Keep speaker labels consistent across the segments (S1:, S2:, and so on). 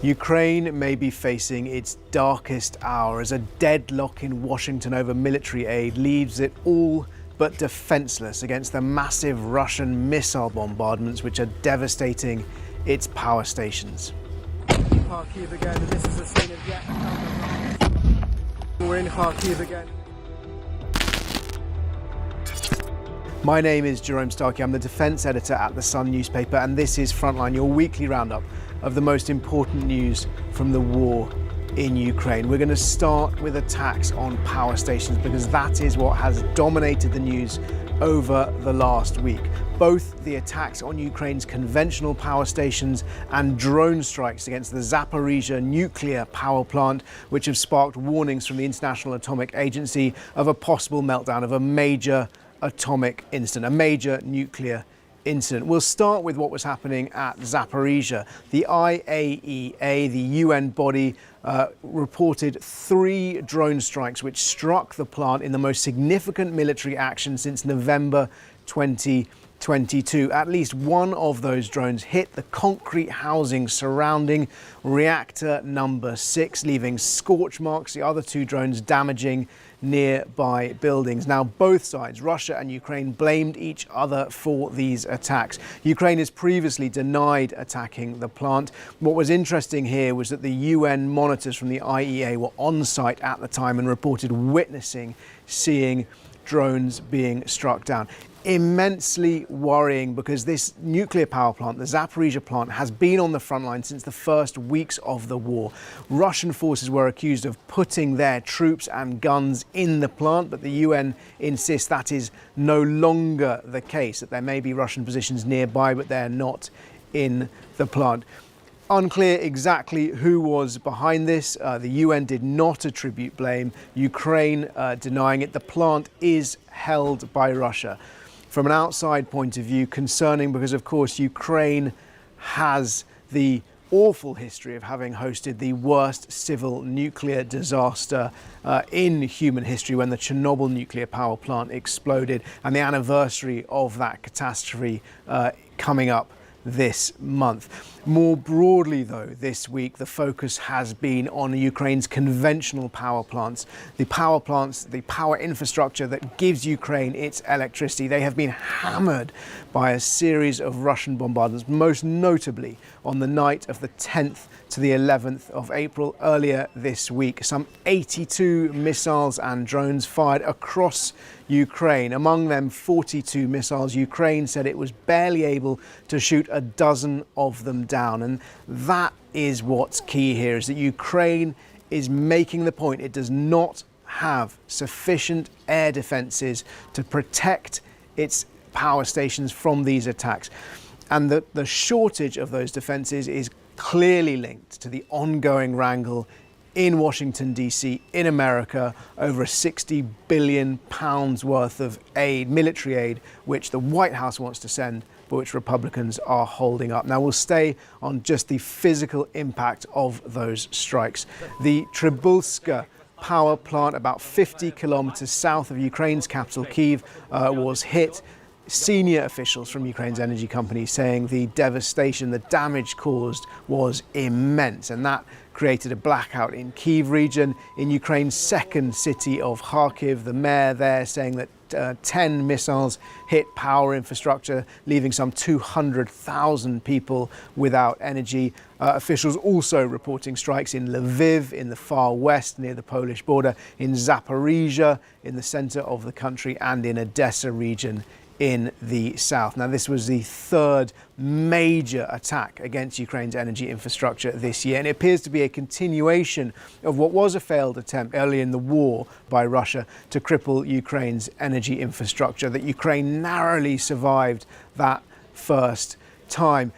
S1: Ukraine may be facing its darkest hour as a deadlock in Washington over military aid leaves it all but defenceless against the massive Russian missile bombardments which are devastating its power stations.
S2: Kharkiv again, and this is a scene of yet another. We're in Kharkiv again.
S1: My name is Jerome Starkey. I'm the defence editor at the Sun newspaper, and this is Frontline, your weekly roundup of the most important news from the war in Ukraine. We're going to start with attacks on power stations because that is what has dominated the news over the last week. Both the attacks on Ukraine's conventional power stations and drone strikes against the Zaporizhzhia nuclear power plant, which have sparked warnings from the International Atomic Agency of a possible meltdown of a major atomic incident, a major nuclear incident. We'll start with what was happening at Zaporizhzhia. The IAEA, the UN body, reported 3 drone strikes which struck the plant in the most significant military action since November 2022. At least one of those drones hit the concrete housing surrounding reactor number 6, leaving scorch marks, the other 2 drones damaging nearby buildings. Now, both sides, Russia and Ukraine, blamed each other for these attacks. Ukraine has previously denied attacking the plant. What was interesting here was that the UN monitors from the IEA were on site at the time and reported seeing drones being struck down. Immensely worrying because this nuclear power plant, the Zaporizhzhia plant, has been on the front line since the first weeks of the war. Russian forces were accused of putting their troops and guns in the plant, but the UN insists that is no longer the case, that there may be Russian positions nearby, but they're not in the plant. Unclear exactly who was behind this. The UN did not attribute blame. Ukraine denying it. The plant is held by Russia. From an outside point of view, concerning because, of course, Ukraine has the awful history of having hosted the worst civil nuclear disaster in human history when the Chernobyl nuclear power plant exploded, and the anniversary of that catastrophe coming up this month. More broadly, though, this week, the focus has been on Ukraine's conventional power plants, the power infrastructure that gives Ukraine its electricity. They have been hammered by a series of Russian bombardments, most notably on the night of the 10th to the 11th of April earlier this week. Some 82 missiles and drones fired across Ukraine. Among them, 42 missiles. Ukraine said it was barely able to shoot a dozen of them down. And that is what's key here, is that Ukraine is making the point it does not have sufficient air defenses to protect its power stations from these attacks. And the shortage of those defenses is clearly linked to the ongoing wrangle in Washington, D.C., in America, over £60 billion worth of aid, military aid, which the White House wants to send, but which Republicans are holding up. Now, we'll stay on just the physical impact of those strikes. The Trybulska power plant, about 50 kilometers south of Ukraine's capital, Kyiv, was hit. Senior officials from Ukraine's energy company saying the devastation, the damage caused was immense, and that created a blackout in Kyiv region. In Ukraine's second city of Kharkiv, the mayor there saying that 10 missiles hit power infrastructure, leaving some 200,000 people without energy. Officials also reporting strikes in Lviv in the far west near the Polish border, in Zaporizhzhia in the center of the country, and in Odessa region in the south. Now, this was the third major attack against Ukraine's energy infrastructure this year, and it appears to be a continuation of what was a failed attempt early in the war by Russia to cripple Ukraine's energy infrastructure, that Ukraine narrowly survived that first time.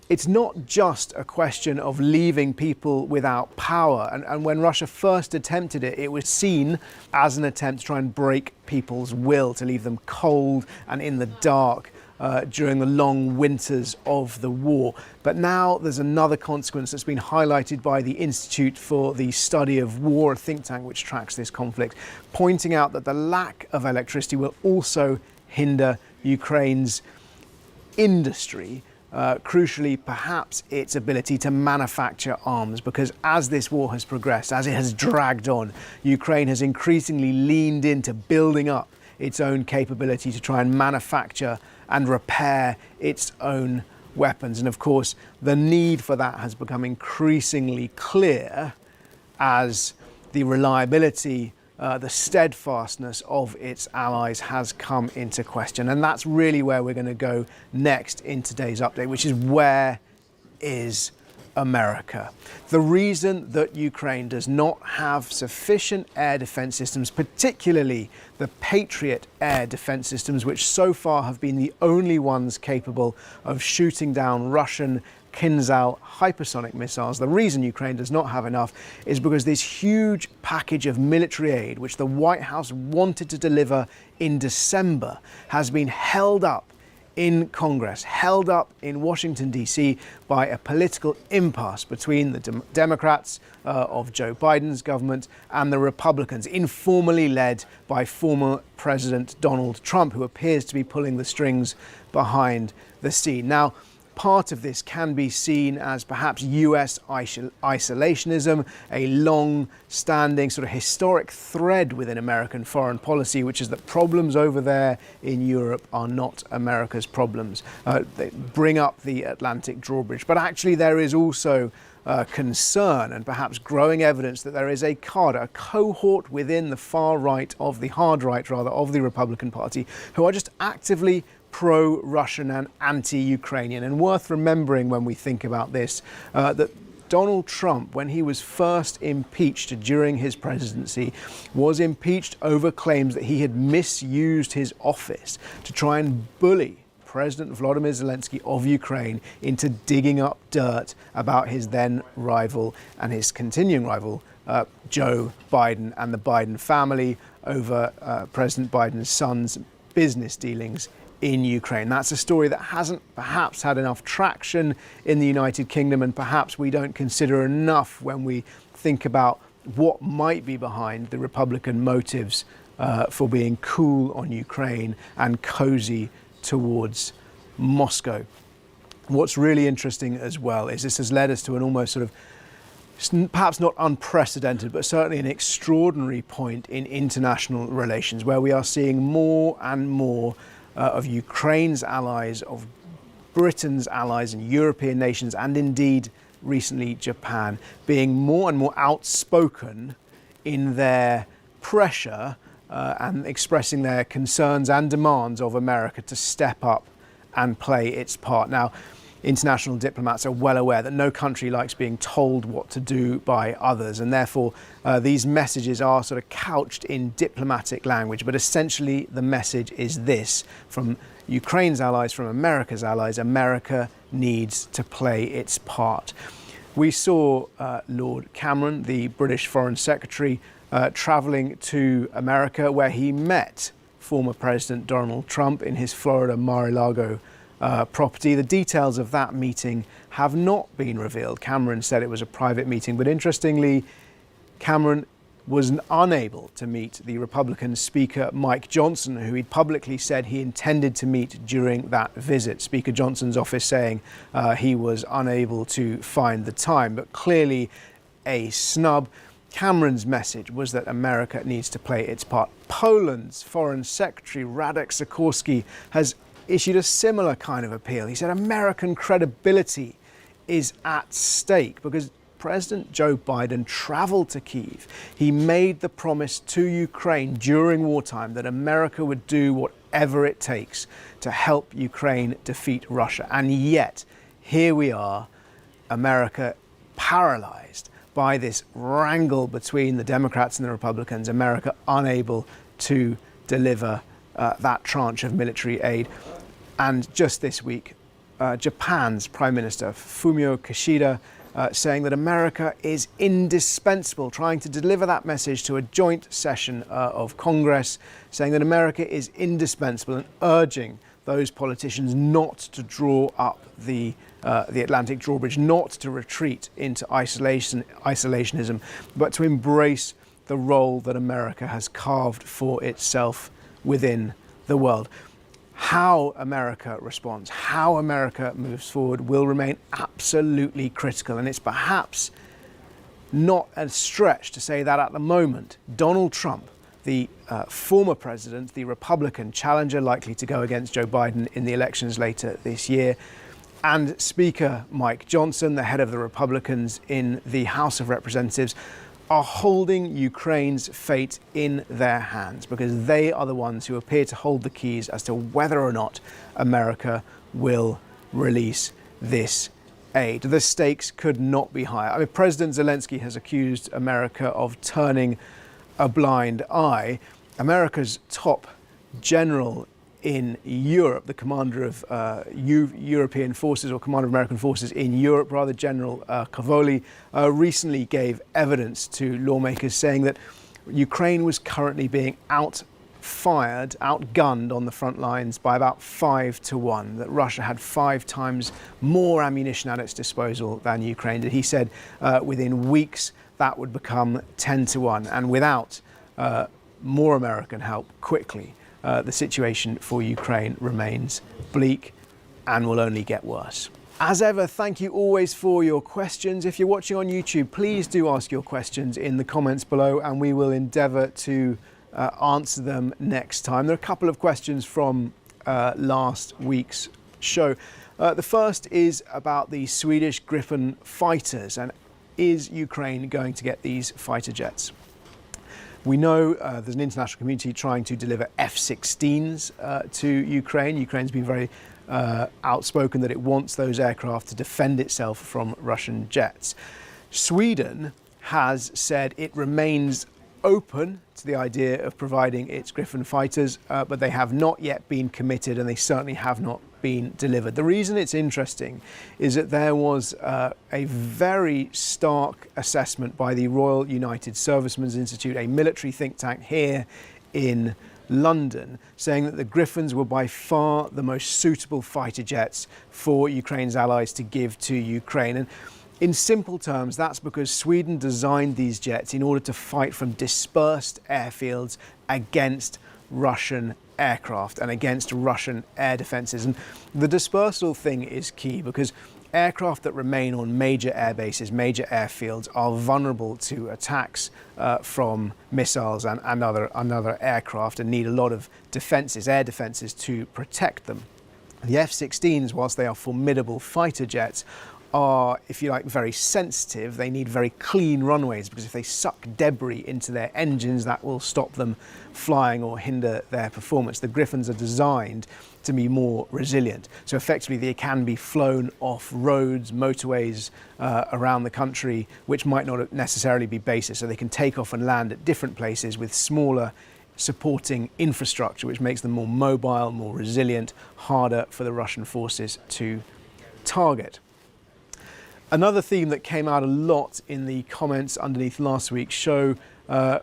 S1: It's not just a question of leaving people without power. And when Russia first attempted it, it was seen as an attempt to try and break people's will, to leave them cold and in the dark during the long winters of the war. But now there's another consequence that's been highlighted by the Institute for the Study of War, a think tank which tracks this conflict, pointing out that the lack of electricity will also hinder Ukraine's industry, crucially, perhaps its ability to manufacture arms, because as this war has progressed, as it has dragged on, Ukraine has increasingly leaned into building up its own capability to try and manufacture and repair its own weapons. And of course, the need for that has become increasingly clear as the reliability, the steadfastness of its allies has come into question. And that's really where we're going to go next in today's update, which is where is America? The reason that Ukraine does not have sufficient air defense systems, particularly the Patriot air defense systems, which so far have been the only ones capable of shooting down Russian Kinzhal hypersonic missiles. The reason Ukraine does not have enough is because this huge package of military aid, which the White House wanted to deliver in December, has been held up in Congress, held up in Washington, D.C. by a political impasse between the Democrats of Joe Biden's government and the Republicans, informally led by former President Donald Trump, who appears to be pulling the strings behind the scene. Now, part of this can be seen as perhaps US isolationism, a long-standing sort of historic thread within American foreign policy, which is that problems over there in Europe are not America's problems. They bring up the Atlantic drawbridge. But actually there is also concern and perhaps growing evidence that there is a cadre, a cohort within the far right of the hard right, rather, of the Republican Party, who are just actively pro-Russian and anti-Ukrainian. And worth remembering when we think about this, that Donald Trump, when he was first impeached during his presidency, was impeached over claims that he had misused his office to try and bully President Volodymyr Zelensky of Ukraine into digging up dirt about his then rival and his continuing rival, Joe Biden, and the Biden family over President Biden's son's business dealings in Ukraine. That's a story that hasn't perhaps had enough traction in the United Kingdom, and perhaps we don't consider enough when we think about what might be behind the Republican motives for being cool on Ukraine and cozy towards Moscow. What's really interesting as well is this has led us to an almost sort of, perhaps not unprecedented, but certainly an extraordinary point in international relations, where we are seeing more and more of Ukraine's allies, of Britain's allies and European nations, and indeed recently Japan, being more and more outspoken in their pressure and expressing their concerns and demands of America to step up and play its part. Now, international diplomats are well aware that no country likes being told what to do by others, and therefore these messages are sort of couched in diplomatic language. But essentially the message is this from Ukraine's allies, from America's allies: America needs to play its part. We saw Lord Cameron, the British Foreign Secretary, travelling to America, where he met former President Donald Trump in his Florida Mar-a-Lago property. The details of that meeting have not been revealed. Cameron said it was a private meeting, but interestingly, Cameron was unable to meet the Republican Speaker Mike Johnson, who he'd publicly said he intended to meet during that visit. Speaker Johnson's office saying he was unable to find the time, but clearly a snub. Cameron's message was that America needs to play its part. Poland's Foreign Secretary Radek Sikorski has issued a similar kind of appeal. He said American credibility is at stake because President Joe Biden traveled to Kyiv. He made the promise to Ukraine during wartime that America would do whatever it takes to help Ukraine defeat Russia. And yet, here we are, America paralyzed by this wrangle between the Democrats and the Republicans, America unable to deliver that tranche of military aid. And just this week, Japan's Prime Minister Fumio Kishida saying that America is indispensable, trying to deliver that message to a joint session of Congress, saying that America is indispensable and urging those politicians not to draw up the Atlantic drawbridge, not to retreat into isolationism, but to embrace the role that America has carved for itself within the world. how America responds, how America moves forward will remain absolutely critical. And it's perhaps not a stretch to say that at the moment, Donald Trump, the former president, the Republican challenger likely to go against Joe Biden in the elections later this year, and Speaker Mike Johnson, the head of the Republicans in the House of Representatives, are holding Ukraine's fate in their hands because they are the ones who appear to hold the keys as to whether or not America will release this aid. The stakes could not be higher. I mean, President Zelensky has accused America of turning a blind eye. America's top general in Europe, the commander of European forces, or commander of American forces in Europe, rather, General Cavoli, recently gave evidence to lawmakers saying that Ukraine was currently being outgunned on the front lines by about 5-1, that Russia had 5 times more ammunition at its disposal than Ukraine did. He said within weeks that would become 10-1, and without more American help quickly, the situation for Ukraine remains bleak and will only get worse. As ever, thank you always for your questions. If you're watching on YouTube, please do ask your questions in the comments below and we will endeavour to answer them next time. There are a couple of questions from last week's show. The first is about the Swedish Gripen fighters, and is Ukraine going to get these fighter jets? We know there's an international community trying to deliver F-16s to Ukraine. Ukraine's been very outspoken that it wants those aircraft to defend itself from Russian jets. Sweden has said it remains open to the idea of providing its Gripen fighters, but they have not yet been committed and they certainly have not been delivered. The reason it's interesting is that there was a very stark assessment by the Royal United Servicemen's Institute, a military think tank here in London, saying that the Gripens were by far the most suitable fighter jets for Ukraine's allies to give to Ukraine. And in simple terms, that's because Sweden designed these jets in order to fight from dispersed airfields against Russian aircraft and against Russian air defences. And the dispersal thing is key because aircraft that remain on major air bases, major airfields, are vulnerable to attacks from missiles and other aircraft and need a lot of defences, air defences, to protect them. The F-16s, whilst they are formidable fighter jets, are, if you like, very sensitive. They need very clean runways because if they suck debris into their engines, that will stop them flying or hinder their performance. The Gripens are designed to be more resilient. So effectively they can be flown off roads, motorways around the country, which might not necessarily be bases. So they can take off and land at different places with smaller supporting infrastructure, which makes them more mobile, more resilient, harder for the Russian forces to target. Another theme that came out a lot in the comments underneath last week's show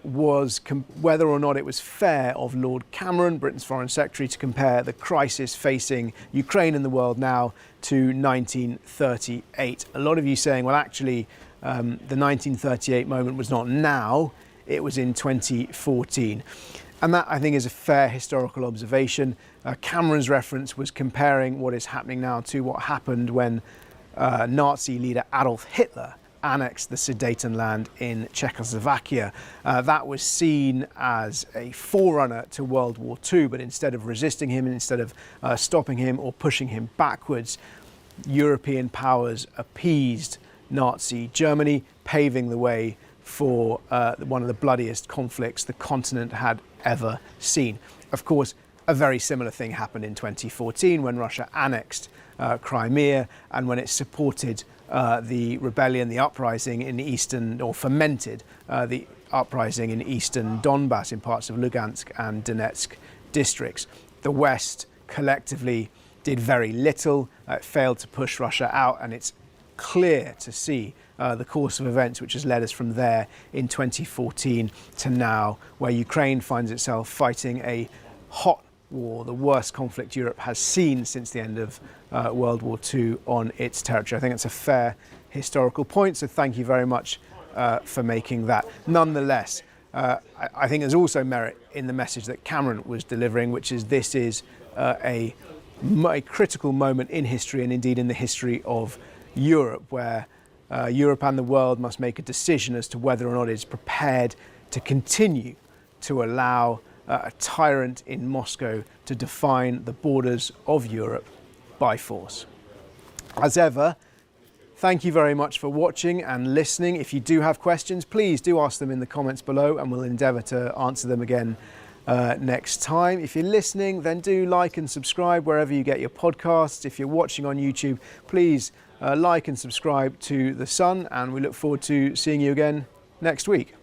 S1: was whether or not it was fair of Lord Cameron, Britain's Foreign Secretary, to compare the crisis facing Ukraine and the world now to 1938. A lot of you saying, well, actually, the 1938 moment was not now, it was in 2014. And that, I think, is a fair historical observation. Cameron's reference was comparing what is happening now to what happened when Nazi leader Adolf Hitler annexed the Sudetenland in Czechoslovakia. That was seen as a forerunner to World War II, but instead of resisting him, instead of stopping him or pushing him backwards, European powers appeased Nazi Germany, paving the way for one of the bloodiest conflicts the continent had ever seen. Of course, a very similar thing happened in 2014 when Russia annexed Crimea and when it supported the rebellion, the uprising in eastern, or fomented the uprising in eastern Donbass in parts of Lugansk and Donetsk districts. The West collectively did very little, failed to push Russia out, and it's clear to see the course of events which has led us from there in 2014 to now, where Ukraine finds itself fighting a hot war, the worst conflict Europe has seen since the end of World War II on its territory. I think it's a fair historical point, so thank you very much for making that. Nonetheless, I think there's also merit in the message that Cameron was delivering, which is this is a critical moment in history, and indeed in the history of Europe, where Europe and the world must make a decision as to whether or not it's prepared to continue to allow a tyrant in Moscow to define the borders of Europe by force. As ever, thank you very much for watching and listening. If you do have questions, please do ask them in the comments below, and we'll endeavour to answer them again next time. If you're listening, then do like and subscribe wherever you get your podcasts. If you're watching on YouTube, please like and subscribe to The Sun, and we look forward to seeing you again next week.